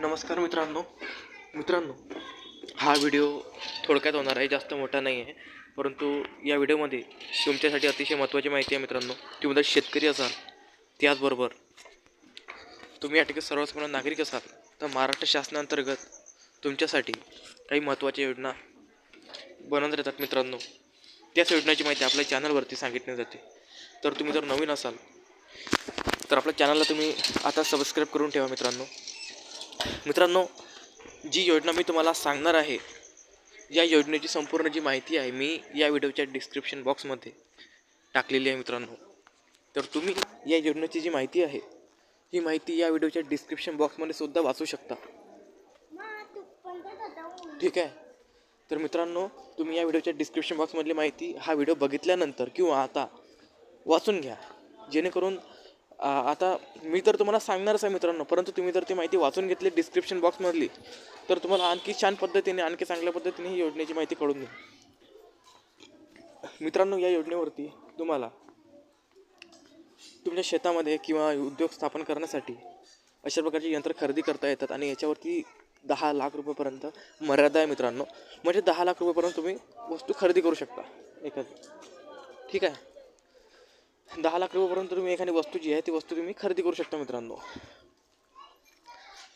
नमस्कार मित्रांनो, हा व्हिडिओ थोडक्यात होणार आहे, जास्त मोठा नाही आहे. परंतु या व्हिडिओमध्ये तुमच्यासाठी अतिशय महत्त्वाची माहिती आहे मित्रांनो. तुम्ही जर शेतकरी असाल, त्याचबरोबर तुम्ही या ठिकाणी सर्वसामान्य नागरिक असाल, तर महाराष्ट्र शासनाअंतर्गत तुमच्यासाठी काही महत्त्वाच्या योजना बनवण्यात येतात मित्रांनो. त्याच योजनेची माहिती आपल्या चॅनलवरती सांगितली जाते. तर तुम्ही जर नवीन असाल तर आपल्या चॅनलला तुम्ही आता सबस्क्राईब करून ठेवा मित्रांनो. जी योजना मी तुम्हाला सांगणार आहे, या योजनेची संपूर्ण जी माहिती आहे मी या व्हिडिओच्या डिस्क्रिप्शन बॉक्समध्ये टाकलेली आहे मित्रांनो. तर तुम्ही या योजनेची जी माहिती आहे, ही माहिती या व्हिडिओच्या डिस्क्रिप्शन बॉक्समध्ये सुद्धा वाचू शकता. ठीक आहे. तर मित्रांनो, तुम्ही या व्हिडिओच्या डिस्क्रिप्शन बॉक्समधली माहिती हा व्हिडिओ बघितल्यानंतर किंवा आता वाचून घ्या, जेणेकरून आता मी तर तुम्हाला सांगणारच आहे मित्रांनो, परंतु तुम्ही जर ती माहिती वाचून घेतली डिस्क्रिप्शन बॉक्समधली, तर तुम्हाला आणखी छान पद्धतीने, आणखी चांगल्या पद्धतीने ही योजनेची माहिती कळून देईल मित्रांनो. या योजनेवरती तुम्हाला तुमच्या शेतामध्ये किंवा उद्योग स्थापन करण्यासाठी अशा प्रकारची यंत्र खरेदी करता येतात आणि याच्यावरती 10 लाख रुपयेपर्यंत मर्यादा आहे मित्रांनो. म्हणजे 10 लाख रुपयेपर्यंत तुम्ही वस्तू खरेदी करू शकता एखादी. ठीक आहे. 10 लाख रुपयेपर्यंत तुम्ही एखादी वस्तू जी आहे ती वस्तू तुम्ही खरेदी करू शकता मित्रांनो.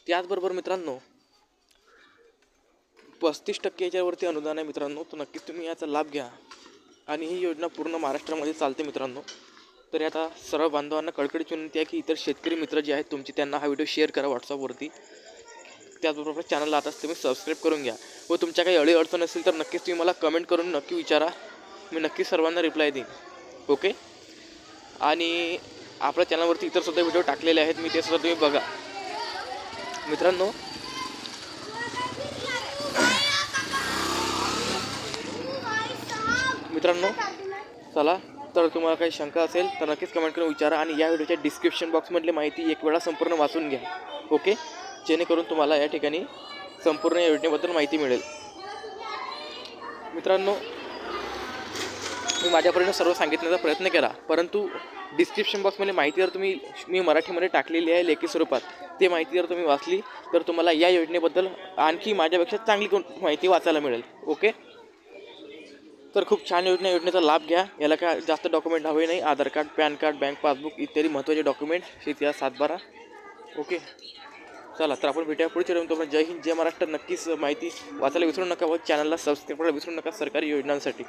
त्याचबरोबर मित्रांनो, 35% याच्यावरती अनुदान आहे मित्रांनो. तर नक्कीच तुम्ही याचा लाभ घ्या आणि ही योजना पूर्ण महाराष्ट्रामध्ये चालते मित्रांनो. तर आता सर्व बांधवांना कळकळीची विनंती आहे की इतर शेतकरी मित्र जे आहेत तुमचे, त्यांना हा व्हिडिओ शेअर करा व्हॉट्सअपवरती. त्याचबरोबर चॅनलला आताच तुम्ही सबस्क्राईब करून घ्या. व तुमच्या काही अडचण असेल तर नक्कीच तुम्ही मला कमेंट करून नक्की विचारा. मी नक्कीच सर्वांना रिप्लाय देईन. ओके. आणि आपल्या चॅनलवरती इतर सुद्धा व्हिडिओ टाकलेले आहेत, मी ते सुद्धा तुम्ही बघा मित्रांनो. चला, तर तुम्हाला काही शंका असेल तर नक्कीच कमेंट करून विचारा आणि या व्हिडिओच्या डिस्क्रिप्शन बॉक्समधली माहिती एक वेळा संपूर्ण वाचून घ्या. ओके. जेणेकरून तुम्हाला या ठिकाणी संपूर्ण या योजनेबद्दल माहिती मिळेल मित्रांनो. मी माझ्यापर्यंत सर्व सांगितण्याचा प्रयत्न केला, परंतु डिस्क्रिप्शन बॉक्समध्ये माहिती जर मी मराठीमध्ये टाकलेली आहे लेखी स्वरूपात, ते माहिती जर तुम्ही वाचली तर तुम्हाला या योजनेबद्दल आणखी माझ्यापेक्षा चांगली माहिती वाचायला मिळेल. ओके. तर खूप छान योजनेचा लाभ घ्या. याला काय जास्त डॉक्युमेंट हवे नाही. Aadhaar card, PAN card, bank passbook इत्यादी महत्त्वाचे डॉक्युमेंट, शेतीचा 7/12. ओके. चला, तर आपण भेटूया पुढच्या व्हिडिओमध्ये. जय हिंद, जय महाराष्ट्र. नक्कीच माहिती वाचायला विसरू नका व चॅनलला सबस्क्राईब करायला विसरू नका सरकारी योजनांसाठी.